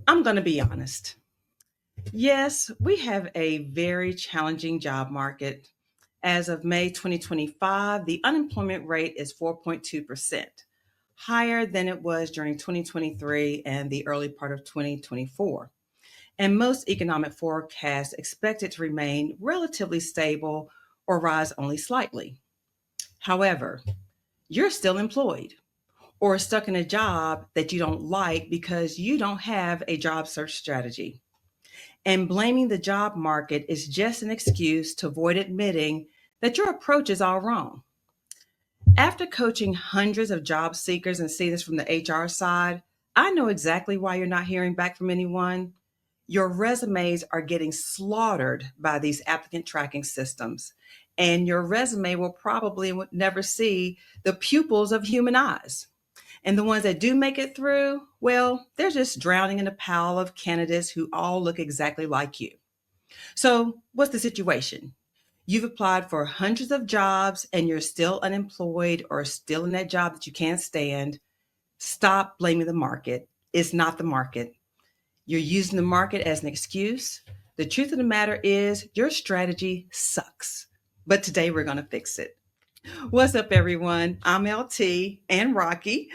I'm going to be honest. Yes, we have a very challenging job market. As of May 2025, the unemployment rate is 4.2%, higher than it was during 2023 and the early part of 2024. And most economic forecasts expect it to remain relatively stable or rise only slightly. However, you're still employed or stuck in a job that you don't like because you don't have a job search strategy. And blaming the job market is just an excuse to avoid admitting that your approach is all wrong. After coaching hundreds of job seekers and seeing this from the HR side, I know exactly why you're not hearing back from anyone. Your resumes are getting slaughtered by these applicant tracking systems, and your resume will probably never see the pupils of human eyes. And the ones that do make it through, well, they're just drowning in a pile of candidates who all look exactly like you. So, what's the situation? You've applied for hundreds of jobs and you're still unemployed or still in that job that you can't stand. Stop blaming the market. It's not the market. You're using the market as an excuse. The truth of the matter is, your strategy sucks. But today we're going to fix it. What's up, everyone? I'm LT and Rocky.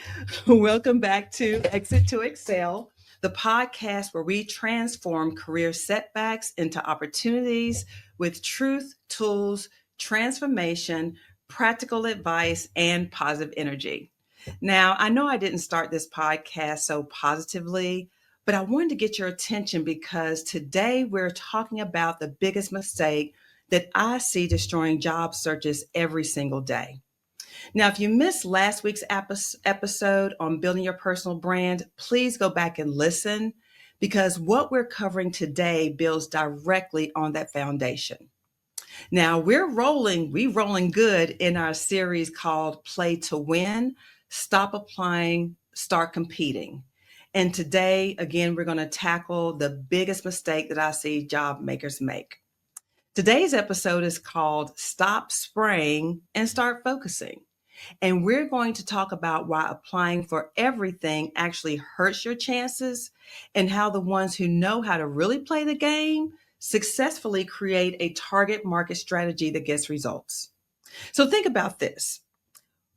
Welcome back to Exit to Excel, the podcast where we transform career setbacks into opportunities with truth, tools, transformation, practical advice, and positive energy. Now, I know I didn't start this podcast so positively, but I wanted to get your attention because today we're talking about the biggest mistake that I see destroying job searches every single day. Now, if you missed last week's episode on building your personal brand, please go back and listen because what we're covering today builds directly on that foundation. Now, we rolling good in our series called Play to Win, Stop Applying, Start Competing. And today, again, we're going to tackle the biggest mistake that I see job makers make. Today's episode is called Stop Spraying and Start Focusing. And we're going to talk about why applying for everything actually hurts your chances and how the ones who know how to really play the game successfully create a target market strategy that gets results. So think about this.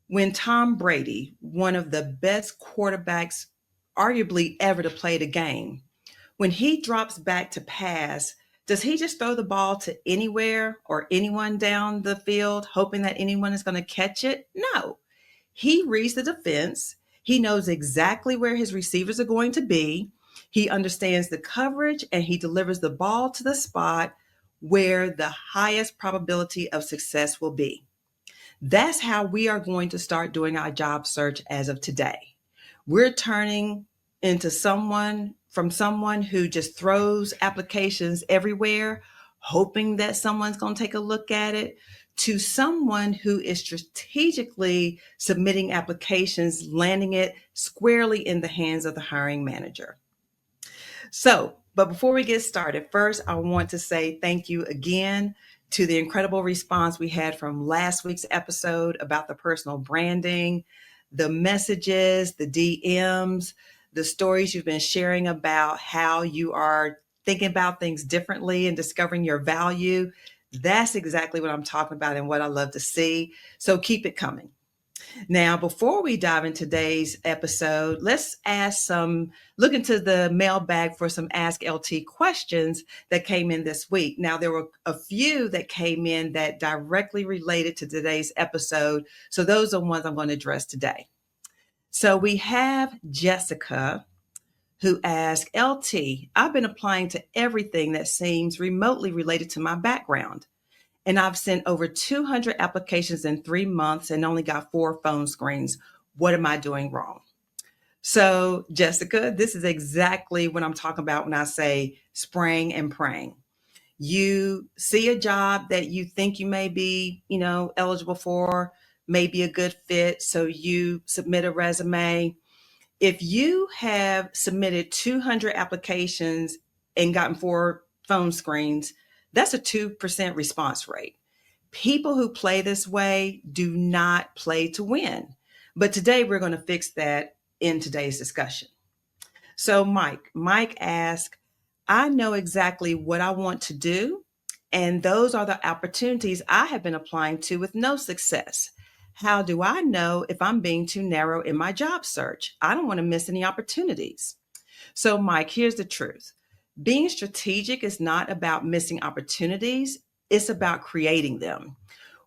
When Tom Brady, one of the best quarterbacks arguably ever to play the game, when he drops back to pass, does he just throw the ball to anywhere or anyone down the field, hoping that anyone is going to catch it? No. He reads the defense. He knows exactly where his receivers are going to be. He understands the coverage and he delivers the ball to the spot where the highest probability of success will be. That's how we are going to start doing our job search as of today. We're turning into someone who just throws applications everywhere, hoping that someone's going to take a look at it, to someone who is strategically submitting applications, landing it squarely in the hands of the hiring manager. But before we get started, first, I want to say thank you again to the incredible response we had from last week's episode about the personal branding, the messages, the DMs, the stories you've been sharing about how you are thinking about things differently and discovering your value. That's exactly what I'm talking about and what I love to see. So keep it coming. Now, before we dive into today's episode, let's look into the mailbag for some Ask LT questions that came in this week. Now, there were a few that came in that directly related to today's episode. So those are the ones I'm going to address today. So we have Jessica who asked, LT, I've been applying to everything that seems remotely related to my background. And I've sent over 200 applications in 3 months and only got 4 phone screens. What am I doing wrong? So, Jessica, this is exactly what I'm talking about when I say spraying and praying. You see a job that you think you may be, eligible for, may be a good fit. So you submit a resume. If you have submitted 200 applications and gotten 4 phone screens, that's a 2% response rate. People who play this way do not play to win. But today we're going to fix that in today's discussion. So Mike asked, I know exactly what I want to do, and those are the opportunities I have been applying to with no success. How do I know if I'm being too narrow in my job search? I don't want to miss any opportunities. So, Mike, here's the truth. Being strategic is not about missing opportunities, it's about creating them.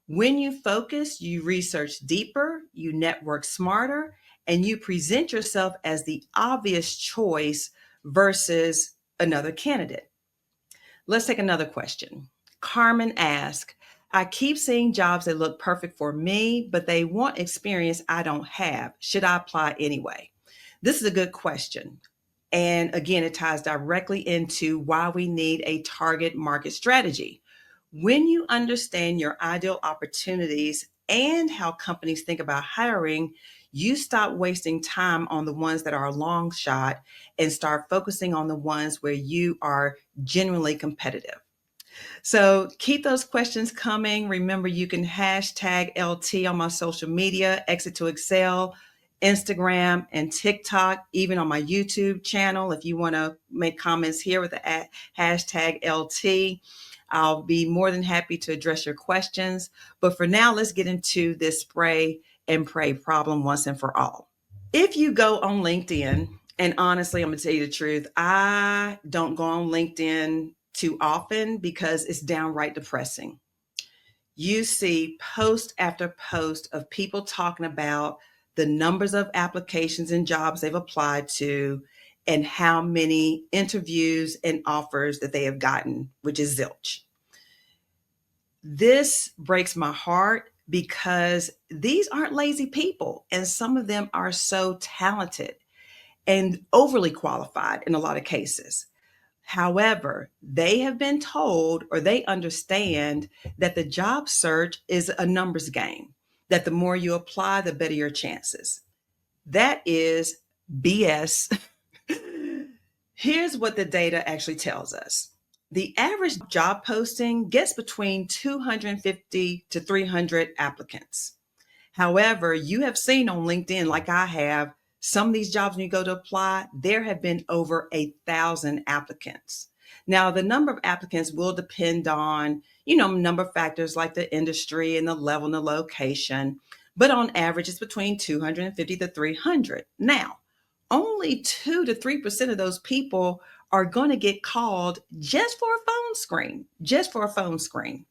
When you focus, you research deeper, you network smarter, and you present yourself as the obvious choice versus another candidate. Let's take another question. Carmen asked, I keep seeing jobs that look perfect for me, but they want experience I don't have. Should I apply anyway? This is a good question. And again, it ties directly into why we need a target market strategy. When you understand your ideal opportunities and how companies think about hiring, you stop wasting time on the ones that are a long shot and start focusing on the ones where you are genuinely competitive. So keep those questions coming. Remember, you can hashtag LT on my social media, Exit to Excel, Instagram, and TikTok, even on my YouTube channel. If you want to make comments here with the hashtag LT, I'll be more than happy to address your questions. But for now, let's get into this spray and pray problem once and for all. If you go on LinkedIn, and honestly, I'm going to tell you the truth, I don't go on LinkedIn too often because it's downright depressing. You see post after post of people talking about the numbers of applications and jobs they've applied to and how many interviews and offers that they have gotten, which is zilch. This breaks my heart because these aren't lazy people, and some of them are so talented and overly qualified in a lot of cases. However, they have been told or they understand that the job search is a numbers game, that the more you apply, the better your chances. That is BS. Here's what the data actually tells us. The average job posting gets between 250 to 300 applicants. However, you have seen on LinkedIn, like I have, some of these jobs when you go to apply, there have been over 1,000 applicants. Now, the number of applicants will depend on, number of factors like the industry and the level and the location, but on average, it's between 250 to 300. Now, only 2 to 3% of those people are going to get called just for a phone screen, just for a phone screen.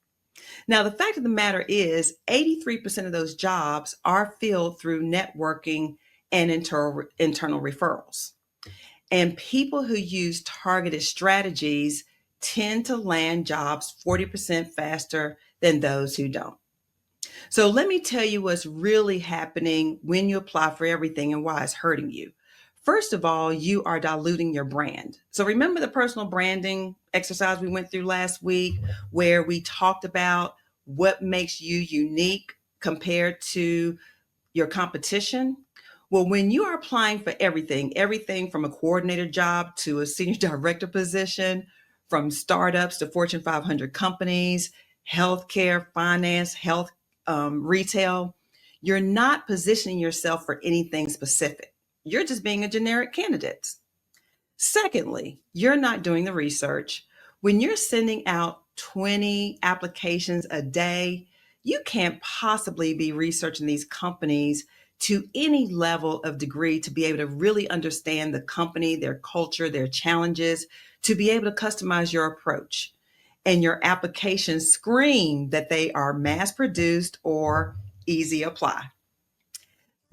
Now, the fact of the matter is 83% of those jobs are filled through networking and internal referrals. And people who use targeted strategies tend to land jobs 40% faster than those who don't. So let me tell you what's really happening when you apply for everything and why it's hurting you. First of all, you are diluting your brand. So remember the personal branding exercise we went through last week where we talked about what makes you unique compared to your competition? Well, when you are applying for everything from a coordinator job to a senior director position, from startups to Fortune 500 companies, healthcare, finance, retail, you're not positioning yourself for anything specific. You're just being a generic candidate. Secondly, you're not doing the research. When you're sending out 20 applications a day, you can't possibly be researching these companies to any level of degree to be able to really understand the company, their culture, their challenges, to be able to customize your approach. And your applications scream that they are mass produced or easy apply.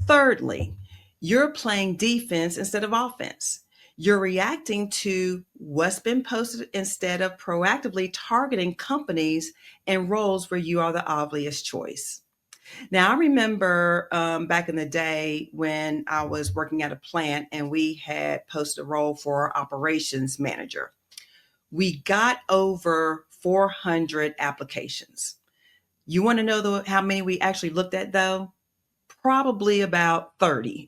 Thirdly, you're playing defense instead of offense. You're reacting to what's been posted instead of proactively targeting companies and roles where you are the obvious choice. Now, I remember back in the day when I was working at a plant and we had posted a role for operations manager. We got over 400 applications. You want to know how many we actually looked at, though? Probably about 30.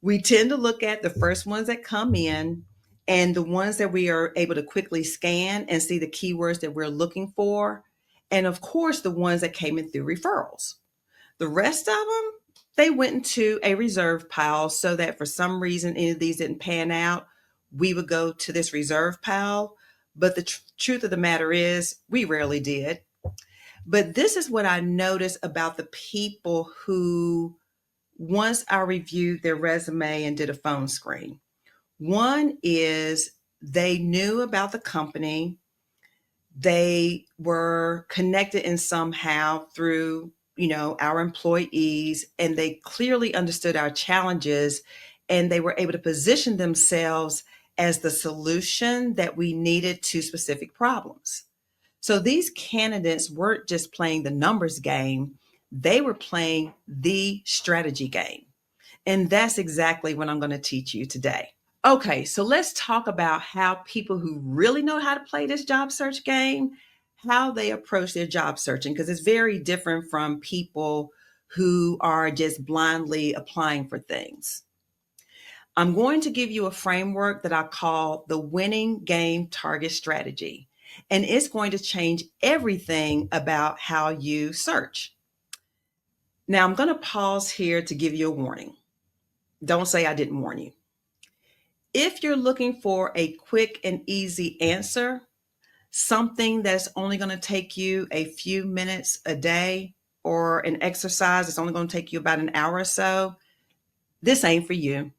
We tend to look at the first ones that come in and the ones that we are able to quickly scan and see the keywords that we're looking for. And of course, the ones that came in through referrals. The rest of them, They went into a reserve pile so that for some reason any of these didn't pan out, we would go to this reserve pile. But the truth of the matter is, we rarely did. But this is what I noticed about the people who, once I reviewed their resume and did a phone screen. One is they knew about the company. They were connected in somehow through, our employees, and they clearly understood our challenges, and they were able to position themselves as the solution that we needed to specific problems. So these candidates weren't just playing the numbers game, they were playing the strategy game. And that's exactly what I'm going to teach you today. Okay, so let's talk about how people who really know how to play this job search game, how they approach their job searching, because it's very different from people who are just blindly applying for things. I'm going to give you a framework that I call the winning game target strategy, and it's going to change everything about how you search. Now, I'm going to pause here to give you a warning. Don't say I didn't warn you. If you're looking for a quick and easy answer, something that's only going to take you a few minutes a day, or an exercise that's only going to take you about an hour or so, this ain't for you.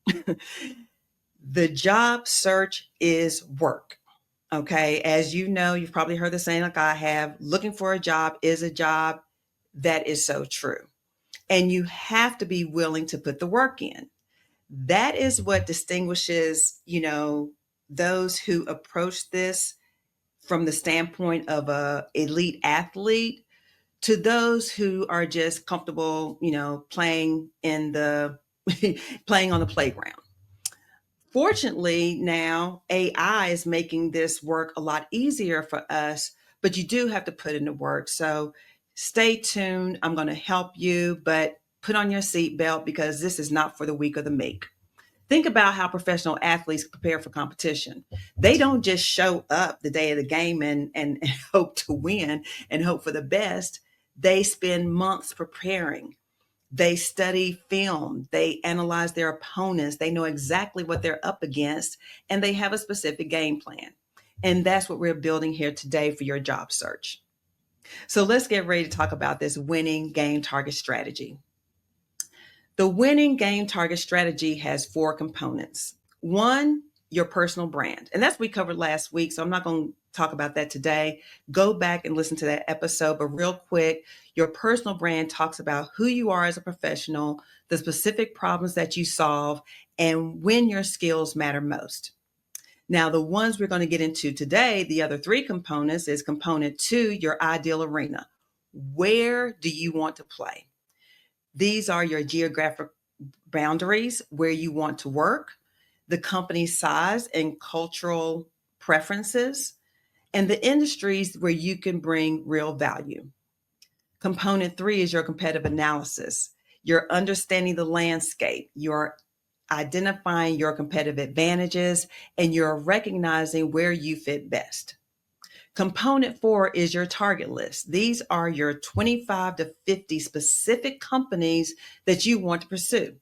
The job search is work. Okay. As you know, you've probably heard the saying like I have, looking for a job is a job. That is so true. And you have to be willing to put the work in. That is what distinguishes, those who approach this from the standpoint of a elite athlete to those who are just comfortable, playing in the playing on the playground. Fortunately, now AI is making this work a lot easier for us, but you do have to put in the work. So stay tuned. I'm going to help you, but put on your seatbelt because this is not for the weak or the meek. Think about how professional athletes prepare for competition. They don't just show up the day of the game and hope to win and hope for the best. They spend months preparing. They study film, they analyze their opponents, they know exactly what they're up against, and they have a specific game plan. And that's what we're building here today for your job search. So let's get ready to talk about this winning game target strategy. The winning game target strategy has 4 components. One, your personal brand. And that's what we covered last week. So I'm not going to talk about that today. Go back and listen to that episode. But real quick, your personal brand talks about who you are as a professional, the specific problems that you solve, and when your skills matter most. Now, the ones we're going to get into today, the other 3 components, is component 2, your ideal arena. Where do you want to play? These are your geographic boundaries, where you want to work, the company size and cultural preferences, and the industries where you can bring real value. Component 3 is your competitive analysis. You're understanding the landscape. You're identifying your competitive advantages, and you're recognizing where you fit best. Component 4 is your target list. These are your 25 to 50 specific companies that you want to pursue.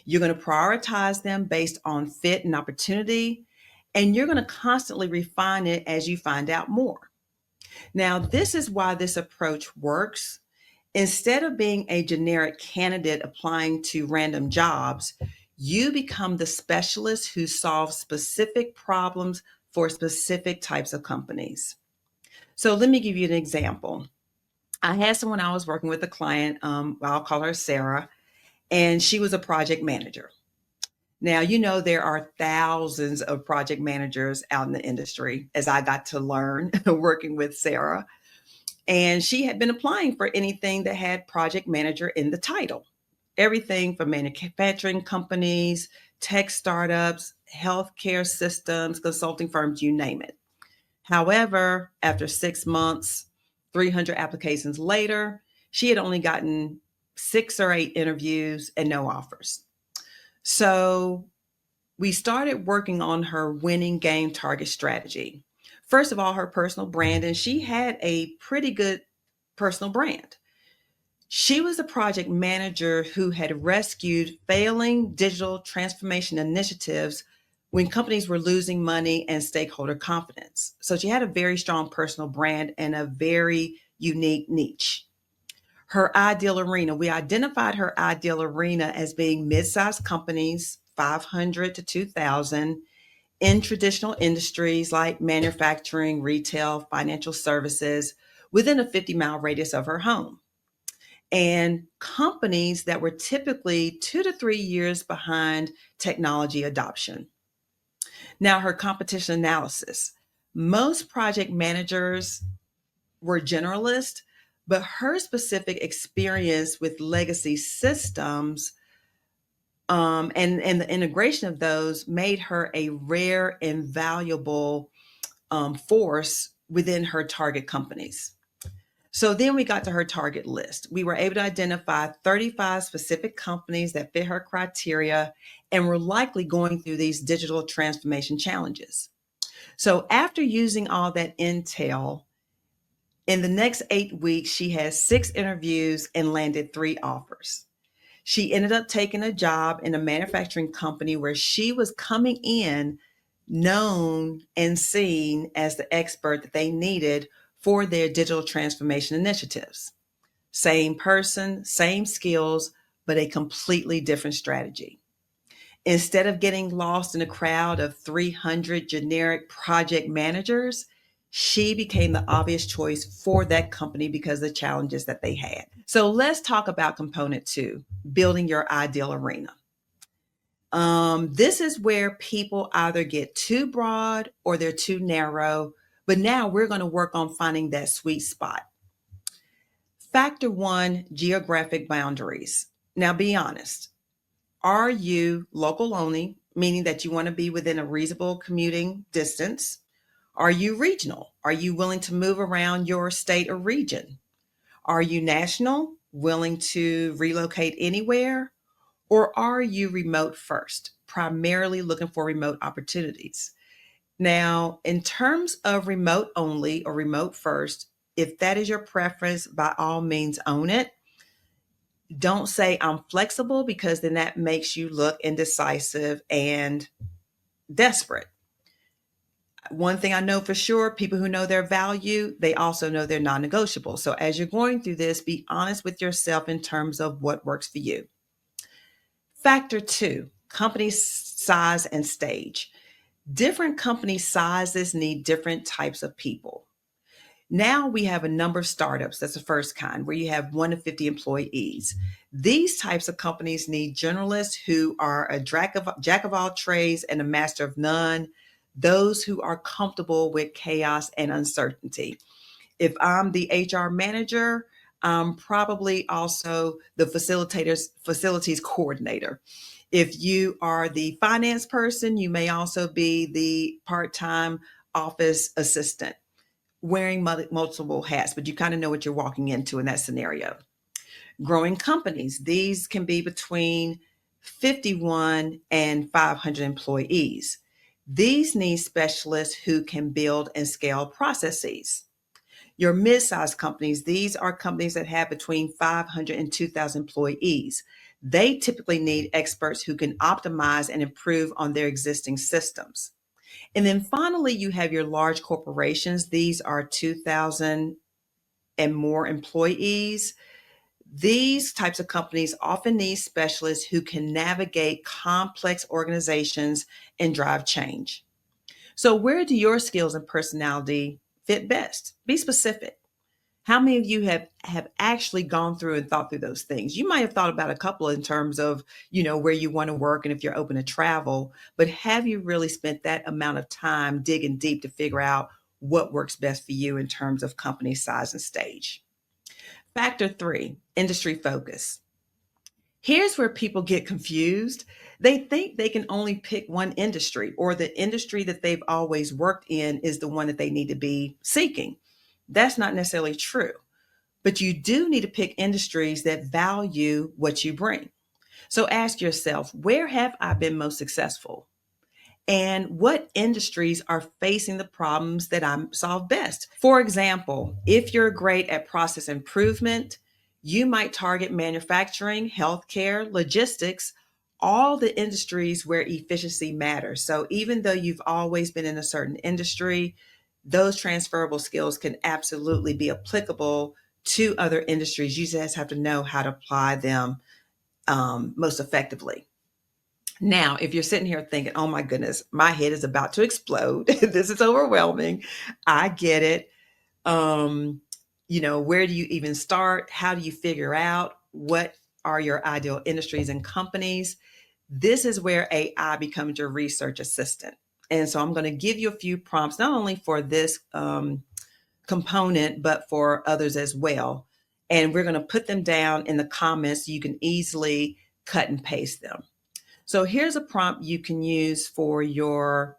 You're going to prioritize them based on fit and opportunity, and you're going to constantly refine it as you find out more. Now, this is why this approach works. Instead of being a generic candidate applying to random jobs, you become the specialist who solves specific problems for specific types of companies. So let me give you an example. I had someone I was working with, a client, I'll call her Sarah, and she was a project manager. Now, there are thousands of project managers out in the industry, as I got to learn working with Sarah. And she had been applying for anything that had project manager in the title. Everything from manufacturing companies, tech startups, healthcare systems, consulting firms, you name it. However, after 6 months, 300 applications later, she had only gotten 6 or 8 interviews and no offers. So we started working on her winning game target strategy. First of all, her personal brand, and she had a pretty good personal brand. She was the project manager who had rescued failing digital transformation initiatives when companies were losing money and stakeholder confidence. So she had a very strong personal brand and a very unique niche. Her ideal arena, we identified her ideal arena as being mid-sized companies, 500 to 2,000, in traditional industries like manufacturing, retail, financial services, within a 50-mile radius of her home, and companies that were typically 2 to 3 years behind technology adoption. Now, her competition analysis. Most project managers were generalists, but her specific experience with legacy systems and the integration of those made her a rare and valuable force within her target companies. So then we got to her target list. We were able to identify 35 specific companies that fit her criteria and were likely going through these digital transformation challenges. So after using all that intel, in the next 8 weeks, she had 6 interviews and landed 3 offers. She ended up taking a job in a manufacturing company where she was coming in known and seen as the expert that they needed for their digital transformation initiatives. Same person, same skills, but a completely different strategy. Instead of getting lost in a crowd of 300 generic project managers, she became the obvious choice for that company because of the challenges that they had. So let's talk about component 2, building your ideal arena. This is where people either get too broad or they're too narrow, but now we're going to work on finding that sweet spot. Factor 1, geographic boundaries. Now be honest. Are you local only, meaning that you want to be within a reasonable commuting distance? Are you regional? Are you willing to move around your state or region? Are you national, willing to relocate anywhere? Or are you remote first, primarily looking for remote opportunities? Now, in terms of remote only or remote first, if that is your preference, by all means own it. Don't say I'm flexible, because then that makes you look indecisive and desperate. One thing I know for sure, people who know their value, they also know they're non-negotiable. So as you're going through this, be honest with yourself in terms of what works for you. Factor 2, company size and stage. Different company sizes need different types of people. Now we have a number of startups. That's the first kind, where you have 1 to 50 employees. These types of companies need generalists who are a jack of all trades and a master of none, those who are comfortable with chaos and uncertainty. If I'm the HR manager, I'm probably also the facilities coordinator. If you are the finance person, you may also be the part-time office assistant, wearing multiple hats, but you kind of know what you're walking into in that scenario. Growing companies, these can be between 51 and 500 employees. These need specialists who can build and scale processes. Your mid-sized companies, these are companies that have between 500 and 2,000 employees. They typically need experts who can optimize and improve on their existing systems. And then finally, you have your large corporations. These are 2,000 and more employees. These types of companies often need specialists who can navigate complex organizations and drive change. So where do your skills and personality fit best? Be specific. How many of you have actually gone through and thought through those things? You might have thought about a couple in terms of, where you want to work and if you're open to travel, but have you really spent that amount of time digging deep to figure out what works best for you in terms of company size and stage? Factor 3, industry focus. Here's where people get confused. They think they can only pick one industry, or the industry that they've always worked in is the one that they need to be seeking. That's not necessarily true, but you do need to pick industries that value what you bring. So ask yourself, where have I been most successful? And what industries are facing the problems that I solve best? For example, if you're great at process improvement, You might target manufacturing, healthcare, logistics, all the industries where efficiency matters. So even though you've always been in a certain industry, those transferable skills can absolutely be applicable to other industries. You just have to know how to apply them most effectively. Now, if you're sitting here thinking, oh my goodness, my head is about to explode, this is overwhelming, I get it. Um, where do you even start? How do you figure out what are your ideal industries and companies? This is where AI becomes your research assistant. And so I'm going to give you a few prompts, not only for this component, but for others as well. And we're going to put them down in the comments so you can easily cut and paste them. So here's a prompt you can use for your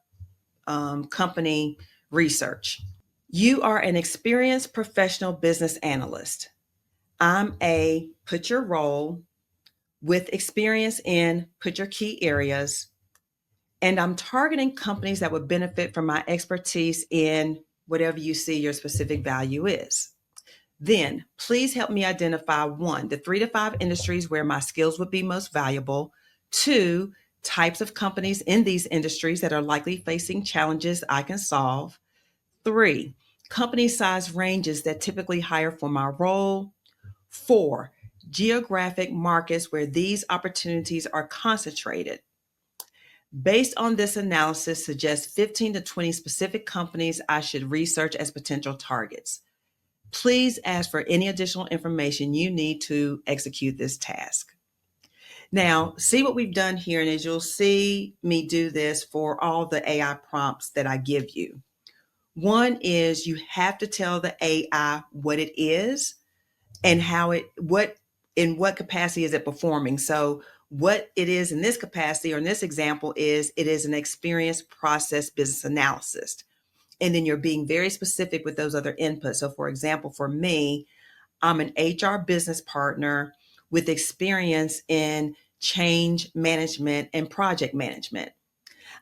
company research. You are an experienced professional business analyst. I'm a put your role with experience in put your key areas, and I'm targeting companies that would benefit from my expertise in whatever you see your specific value is. Then please help me identify one, the 3 to 5 industries where my skills would be most valuable. Two, types of companies in these industries that are likely facing challenges I can solve. Three, company size ranges that typically hire for my role. Four, geographic markets where these opportunities are concentrated. Based on this analysis, suggest 15 to 20 specific companies I should research as potential targets. Please ask for any additional information you need to execute this task. Now, see what we've done here, and as you'll see me do this for all the AI prompts that I give you. One is you have to tell the AI what it is and in what capacity is it performing. So what it is in this capacity or in this example is it is an experienced process business analyst. And then you're being very specific with those other inputs. So for example, for me, I'm an HR business partner with experience in change management and project management.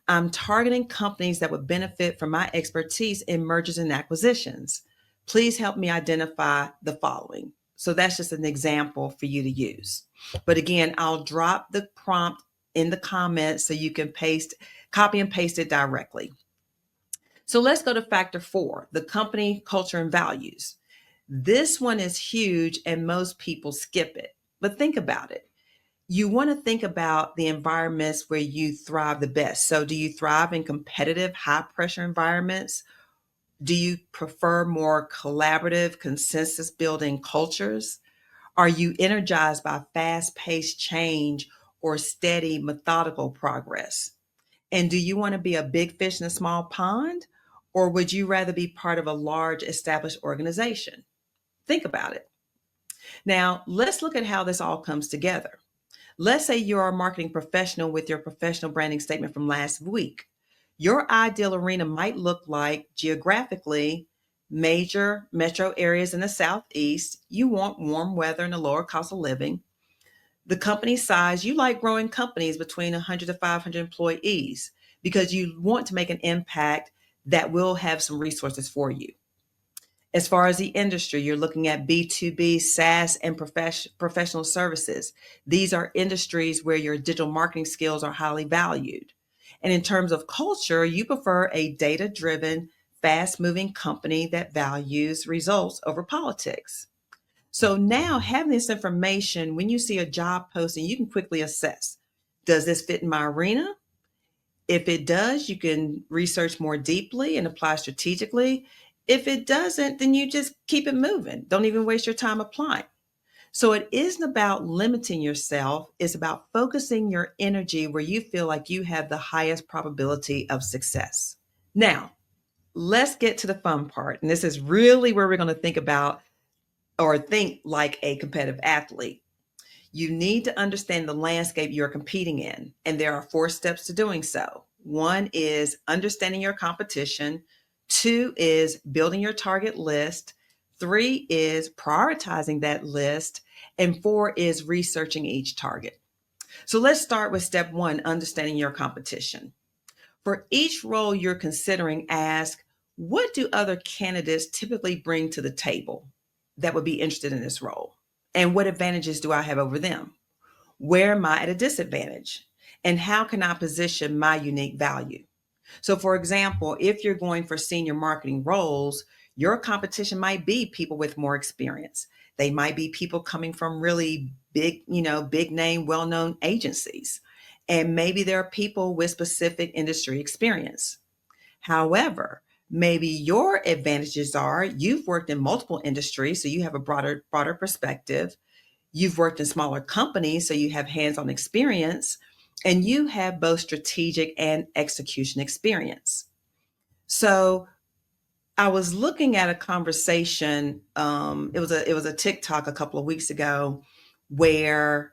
I'm targeting companies that would benefit from my expertise in mergers and acquisitions. Please help me identify the following. So that's just an example for you to use. But again, I'll drop the prompt in the comments so you can copy and paste it directly. So let's go to factor 4, the company culture and values. This one is huge and most people skip it. But think about it. You want to think about the environments where you thrive the best. So do you thrive in competitive, high pressure environments? Do you prefer more collaborative, consensus building cultures? Are you energized by fast paced change or steady, methodical progress? And do you want to be a big fish in a small pond? Or would you rather be part of a large established organization? Think about it. Now, let's look at how this all comes together. Let's say you're a marketing professional with your professional branding statement from last week. Your ideal arena might look like geographically major metro areas in the Southeast. You want warm weather and a lower cost of living. The company size, you like growing companies between 100 to 500 employees because you want to make an impact that will have some resources for you. As far as the industry, you're looking at B2B, SaaS, and professional services. These are industries where your digital marketing skills are highly valued. And in terms of culture, you prefer a data-driven, fast-moving company that values results over politics. So now having this information, when you see a job posting, you can quickly assess, does this fit in my arena? If it does, you can research more deeply and apply strategically. If it doesn't, then you just keep it moving. Don't even waste your time applying. So it isn't about limiting yourself. It's about focusing your energy where you feel like you have the highest probability of success. Now, let's get to the fun part. And this is really where we're going to think about or think like a competitive athlete. You need to understand the landscape you're competing in, and there are 4 steps to doing so. 1 is understanding your competition. 2 is building your target list. 3 is prioritizing that list. And 4 is researching each target. So let's start with step 1, understanding your competition. For each role you're considering, ask, what do other candidates typically bring to the table that would be interested in this role? And what advantages do I have over them? Where am I at a disadvantage? And how can I position my unique value? So, for example, if you're going for senior marketing roles, your competition might be people with more experience. They might be people coming from really big, big name, well known agencies. And maybe there are people with specific industry experience. However, maybe your advantages are you've worked in multiple industries, so you have a broader perspective. You've worked in smaller companies, so you have hands-on experience, and you have both strategic and execution experience. So I was looking at a conversation. It was a TikTok a couple of weeks ago where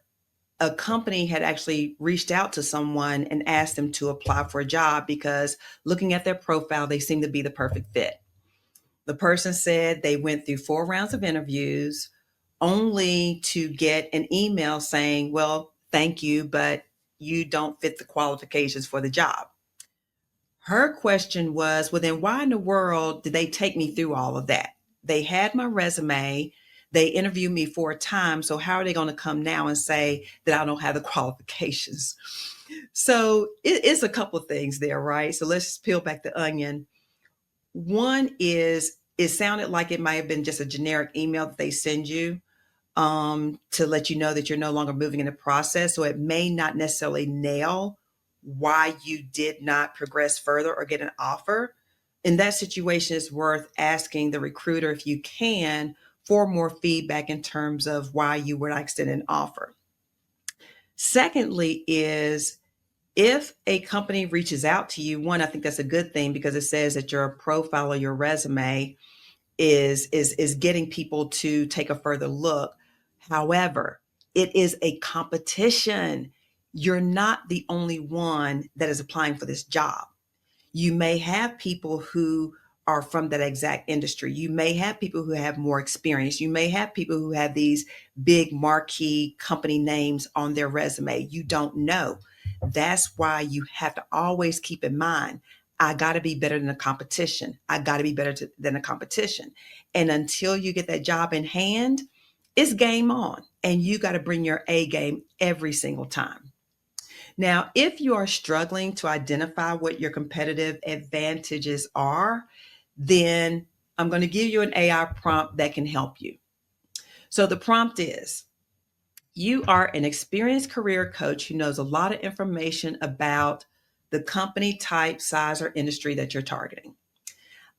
a company had actually reached out to someone and asked them to apply for a job because looking at their profile, they seemed to be the perfect fit. The person said they went through 4 rounds of interviews only to get an email saying, well, thank you, but you don't fit the qualifications for the job. Her question was, well, then why in the world did they take me through all of that? They had my resume. They interviewed me 4 times. So how are they going to come now and say that I don't have the qualifications? So it's a couple of things there, right? So let's peel back the onion. One is it sounded like it might have been just a generic email that they send you to let you know that you're no longer moving in the process. So it may not necessarily nail why you did not progress further or get an offer. In that situation, it's worth asking the recruiter, if you can, for more feedback in terms of why you were not extended an offer. Secondly, is if a company reaches out to you, one, I think that's a good thing because it says that your profile or your resume is getting people to take a further look. However, it is a competition. You're not the only one that is applying for this job. You may have people who are from that exact industry. You may have people who have more experience. You may have people who have these big marquee company names on their resume. You don't know. That's why you have to always keep in mind, I got to be better than the competition. I got to be better than the competition. And until you get that job in hand, it's game on. And you got to bring your A game every single time. Now, if you are struggling to identify what your competitive advantages are, then I'm going to give you an AI prompt that can help you. So the prompt is, you are an experienced career coach who knows a lot of information about the company type, size, or industry that you're targeting.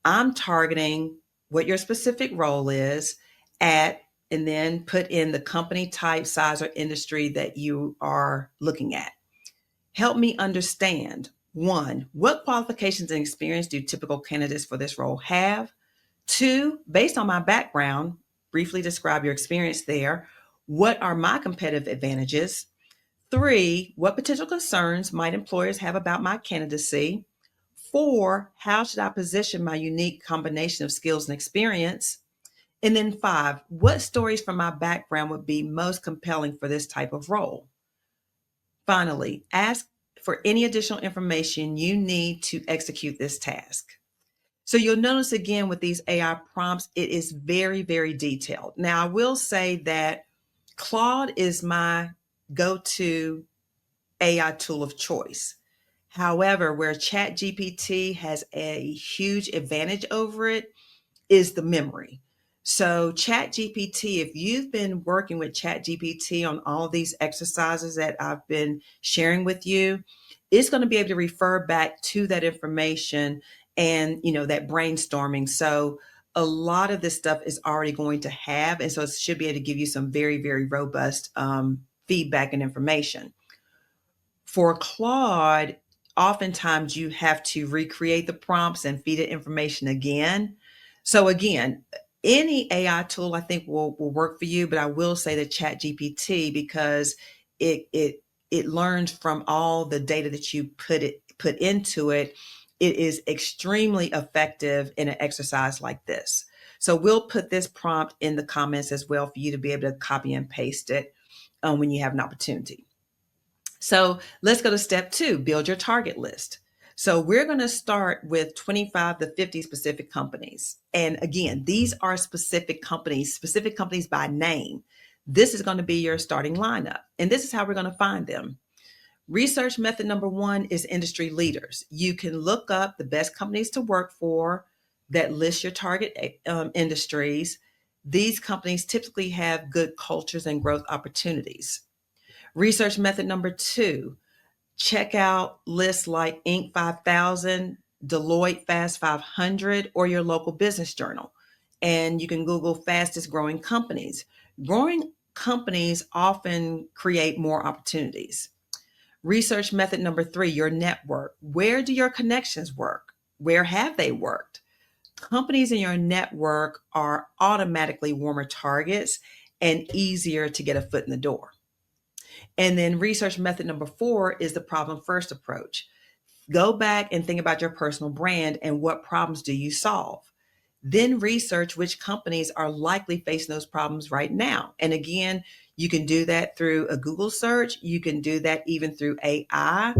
I'm targeting what your specific role is at, and then put in the company type, size, or industry that you are looking at. Help me understand, one, what qualifications and experience do typical candidates for this role have? Two, based on my background, briefly describe your experience there. What are my competitive advantages? Three, what potential concerns might employers have about my candidacy? Four, how should I position my unique combination of skills and experience? And then five, what stories from my background would be most compelling for this type of role? Finally, ask for any additional information you need to execute this task. So you'll notice again with these AI prompts, it is very, very detailed. Now, I will say that Claude is my go-to AI tool of choice. However, where ChatGPT has a huge advantage over it is the memory. So ChatGPT, if you've been working with ChatGPT on all these exercises that I've been sharing with you, it's going to be able to refer back to that information and, that brainstorming. So a lot of this stuff is already going to have, and so it should be able to give you some very, very robust feedback and information. For Claude, oftentimes you have to recreate the prompts and feed it information again. So again, any AI tool I think will work for you, but I will say that ChatGPT, because it learns from all the data that you put into it, it is extremely effective in an exercise like this. So we'll put this prompt in the comments as well for you to be able to copy and paste it when you have an opportunity. So let's go to step 2, build your target list. So we're going to start with 25 to 50 specific companies. And again, these are specific companies by name. This is going to be your starting lineup. And this is how we're going to find them. Research method number one is industry leaders. You can look up the best companies to work for that list your target industries. These companies typically have good cultures and growth opportunities. Research method number two, check out lists like Inc. 5000, Deloitte Fast 500, or your local business journal. And you can Google fastest growing companies. Growing companies often create more opportunities. Research method number three, your network. Where do your connections work? Where have they worked? Companies in your network are automatically warmer targets and easier to get a foot in the door. And then research method number four is the problem first approach. Go back and think about your personal brand and what problems do you solve? Then research which companies are likely facing those problems right now. And again, you can do that through a Google search. You can do that even through AI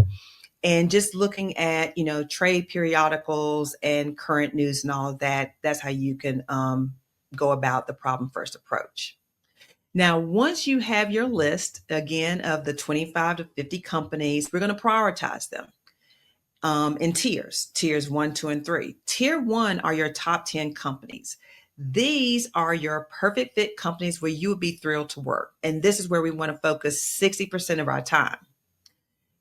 and just looking at, trade periodicals and current news and all of that. That's how you can go about the problem first approach. Now, once you have your list, again, of the 25 to 50 companies, we're going to prioritize them in tiers 1, 2, and 3. Tier 1 are your top 10 companies. These are your perfect fit companies where you would be thrilled to work. And this is where we want to focus 60% of our time.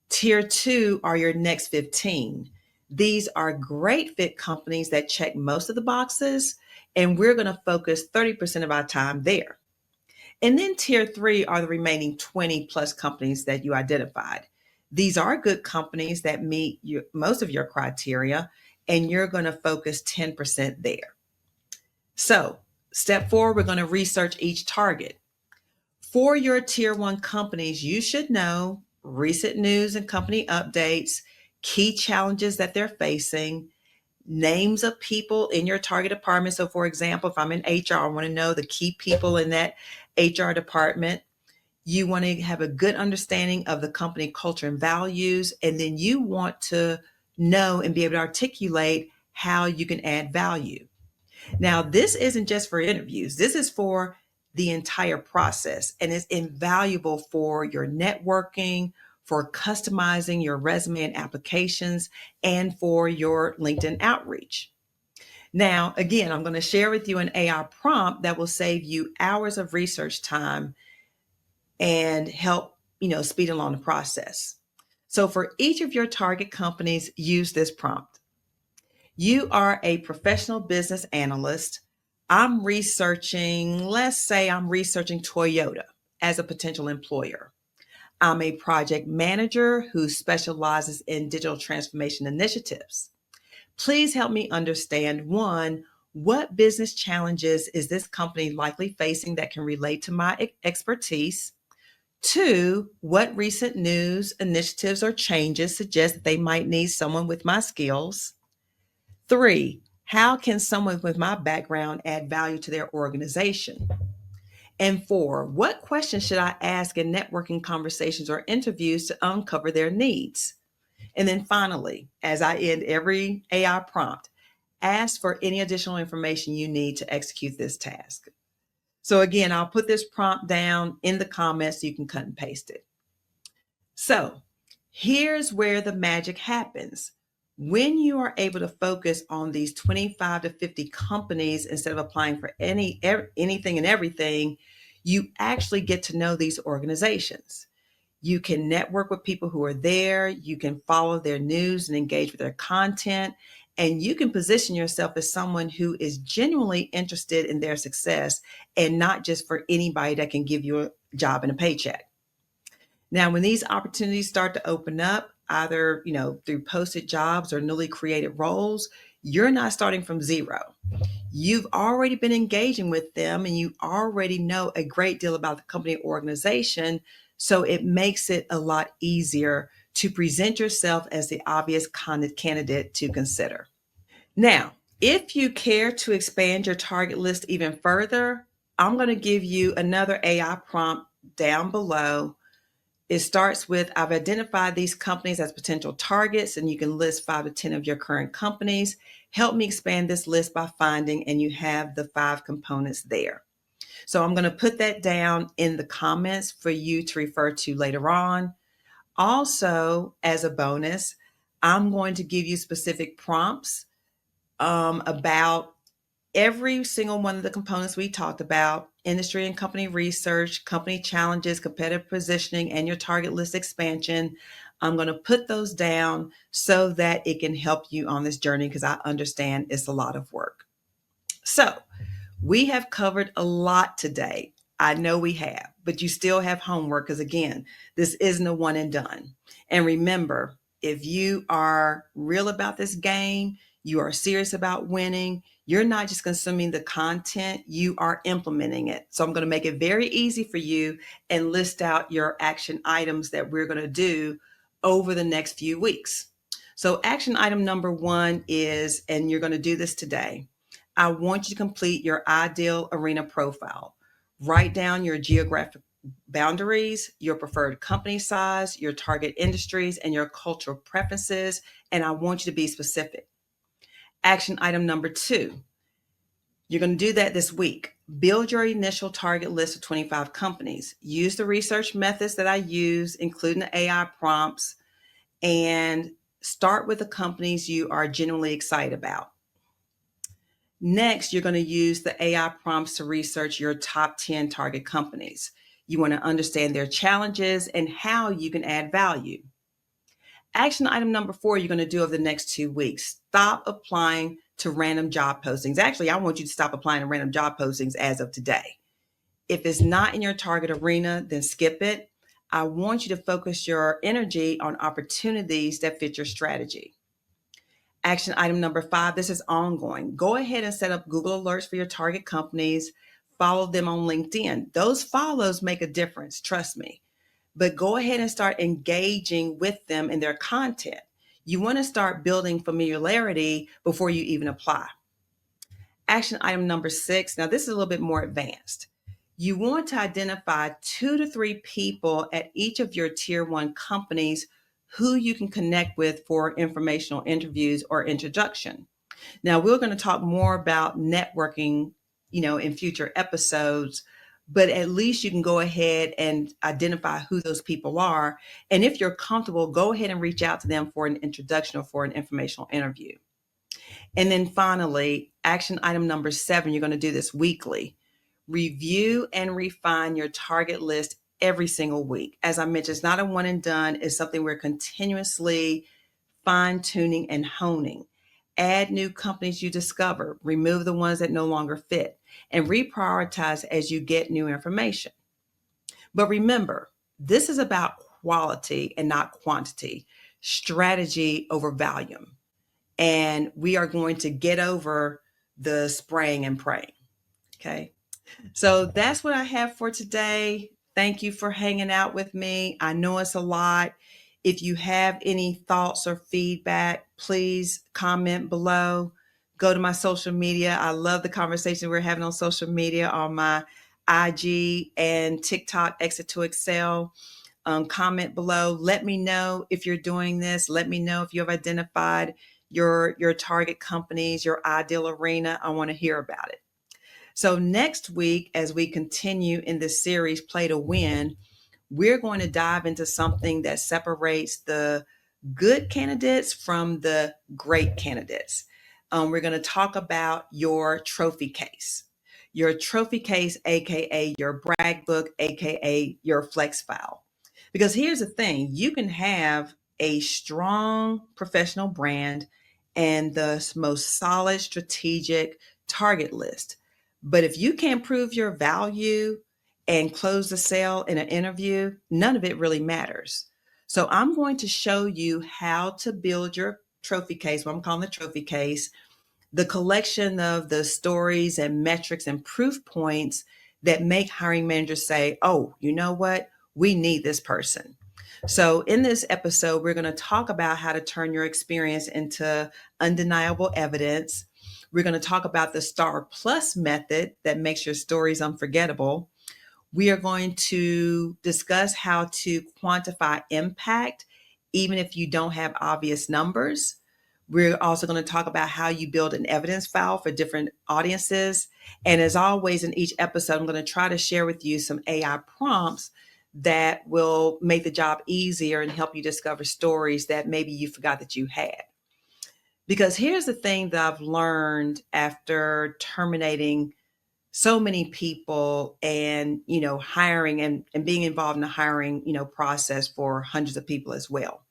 Tier 2 are your next 15. These are great fit companies that check most of the boxes, and we're going to focus 30% of our time there. And then tier 3 are the remaining 20 plus companies that you identified. These are good companies that meet most of your criteria, and you're going to focus 10% there. So, step 4, we're going to research each target. For your tier 1 companies, you should know recent news and company updates, key challenges that they're facing, names of people in your target department. So for example, if I'm in HR, I want to know the key people in that HR department. You want to have a good understanding of the company culture and values, and then you want to know and be able to articulate how you can add value. Now, this isn't just for interviews. This is for the entire process, and it's invaluable for your networking, for customizing your resume and applications, and for your LinkedIn outreach. Now, again, I'm going to share with you an AI prompt that will save you hours of research time and help, speed along the process. So for each of your target companies, use this prompt. You are a professional business analyst. Let's say I'm researching Toyota as a potential employer. I'm a project manager who specializes in digital transformation initiatives. Please help me understand, one, what business challenges is this company likely facing that can relate to my expertise? Two, what recent news, initiatives, or changes suggest that they might need someone with my skills? Three, how can someone with my background add value to their organization? And four, what questions should I ask in networking conversations or interviews to uncover their needs? And then finally, as I end every AI prompt, ask for any additional information you need to execute this task. So again, I'll put this prompt down in the comments so you can cut and paste it. So here's where the magic happens. When you are able to focus on these 25 to 50 companies instead of applying for anything and everything, you actually get to know these organizations. You can network with people who are there. You can follow their news and engage with their content. And you can position yourself as someone who is genuinely interested in their success and not just for anybody that can give you a job and a paycheck. Now, when these opportunities start to open up, either through posted jobs or newly created roles, you're not starting from zero. You've already been engaging with them and you already know a great deal about the company organization. So it makes it a lot easier to present yourself as the obvious candidate to consider. Now, if you care to expand your target list even further, I'm going to give you another AI prompt down below. It starts with, I've identified these companies as potential targets, and you can list 5 to 10 of your current companies. Help me expand this list by finding, and you have the 5 components there. So I'm going to put that down in the comments for you to refer to later on. Also, as a bonus, I'm going to give you specific prompts about every single one of the components we talked about: industry and company research, company challenges, competitive positioning, and your target list expansion. I'm going to put those down so that it can help you on this journey, because I understand it's a lot of work. So we have covered a lot today. I know we have, but you still have homework, because again, this isn't a one and done. And remember, if you are real about this game, you are serious about winning, you're not just consuming the content, you are implementing it. So I'm going to make it very easy for you and list out your action items that we're going to do over the next few weeks. So action item number 1 is, and you're going to do this today, I want you to complete your ideal arena profile. Write down your geographic boundaries, your preferred company size, your target industries, and your cultural preferences. And I want you to be specific. Action item number 2, you're going to do that this week. Build your initial target list of 25 companies. Use the research methods that I use, including the AI prompts, and start with the companies you are genuinely excited about. Next, you're going to use the AI prompts to research your top 10 target companies. You want to understand their challenges and how you can add value. Action item number 4, you're going to do over the next 2 weeks. Stop applying to random job postings. Actually, I want you to stop applying to random job postings as of today. If it's not in your target arena, then skip it. I want you to focus your energy on opportunities that fit your strategy. Action item number 5, this is ongoing. Go ahead and set up Google Alerts for your target companies. Follow them on LinkedIn. Those follows make a difference, trust me. But go ahead and start engaging with them in their content. You want to start building familiarity before you even apply. Action item number 6, now this is a little bit more advanced. You want to identify 2 to 3 people at each of your tier 1 companies who you can connect with for informational interviews or introduction. Now, we're going to talk more about networking, in future episodes, but at least you can go ahead and identify who those people are. And if you're comfortable, go ahead and reach out to them for an introduction or for an informational interview. And then finally, action item number 7, you're going to do this weekly. Review and refine your target list every single week. As I mentioned, it's not a one and done. It's something we're continuously fine-tuning and honing. Add new companies you discover, remove the ones that no longer fit, and reprioritize as you get new information. But remember, this is about quality and not quantity, strategy over volume. And we are going to get over the spraying and praying. Okay. So that's what I have for today. Thank you for hanging out with me. I know it's a lot. If you have any thoughts or feedback, please comment below. Go to my social media. I love the conversation we're having on social media, on my IG and TikTok, Exit to Excel. Comment below. Let me know if you're doing this. Let me know if you have identified your target companies, your ideal arena. I want to hear about it. So next week, as we continue in this series, Play to Win, we're going to dive into something that separates the good candidates from the great candidates. We're going to talk about your trophy case. Your trophy case, aka your brag book, aka your flex file. Because here's the thing, you can have a strong professional brand and the most solid strategic target list. But if you can't prove your value and close the sale in an interview, none of it really matters. So I'm going to show you how to build your trophy case, what I'm calling the trophy case, the collection of the stories and metrics and proof points that make hiring managers say, oh, you know what? We need this person. So in this episode, we're going to talk about how to turn your experience into undeniable evidence. We're going to talk about the Star Plus method that makes your stories unforgettable. We are going to discuss how to quantify impact, even if you don't have obvious numbers. We're also going to talk about how you build an evidence file for different audiences. And as always, in each episode, I'm going to try to share with you some AI prompts that will make the job easier and help you discover stories that maybe you forgot that you had. Because here's the thing that I've learned after terminating so many people and, hiring and being involved in the hiring, process for hundreds of people as well.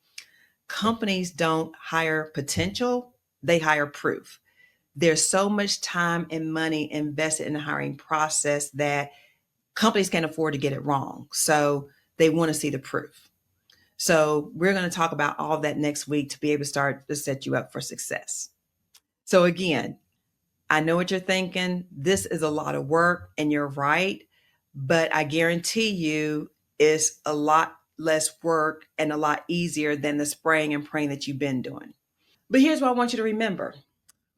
Companies don't hire potential, they hire proof. There's so much time and money invested in the hiring process that companies can't afford to get it wrong. So they want to see the proof. So we're going to talk about all of that next week to be able to start to set you up for success. So again, I know what you're thinking. This is a lot of work, and you're right. But I guarantee you it's a lot less work and a lot easier than the spraying and praying that you've been doing. But here's what I want you to remember.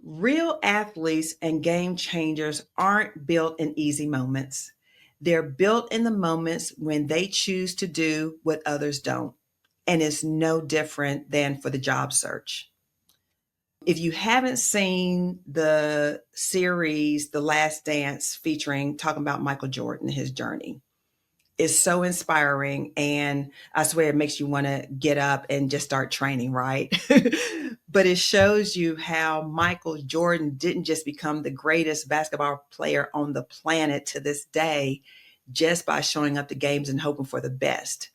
Real athletes and game changers aren't built in easy moments. They're built in the moments when they choose to do what others don't. And it's no different than for the job search. If you haven't seen the series, The Last Dance, featuring talking about Michael Jordan, his journey, it's so inspiring. And I swear it makes you want to get up and just start training, right? But it shows you how Michael Jordan didn't just become the greatest basketball player on the planet to this day just by showing up to games and hoping for the best.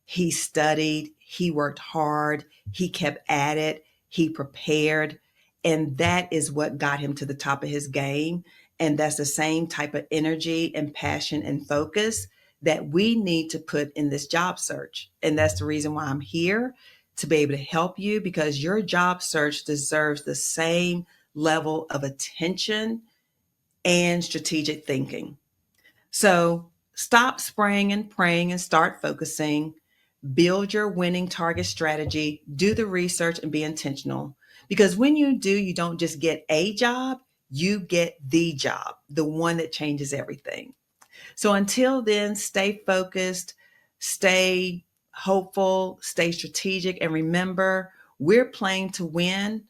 He studied, he worked hard, he kept at it, he prepared, and that is what got him to the top of his game. And that's the same type of energy and passion and focus that we need to put in this job search. And that's the reason why I'm here, to be able to help you, because your job search deserves the same level of attention and strategic thinking. So stop spraying and praying and start focusing. Build your winning target strategy, do the research, and be intentional. Because when you do, you don't just get a job, you get the job, the one that changes everything. So until then, stay focused, stay hopeful, stay strategic, and remember, we're playing to win,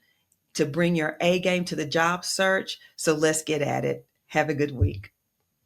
to bring your A game to the job search. So let's get at it. Have a good week.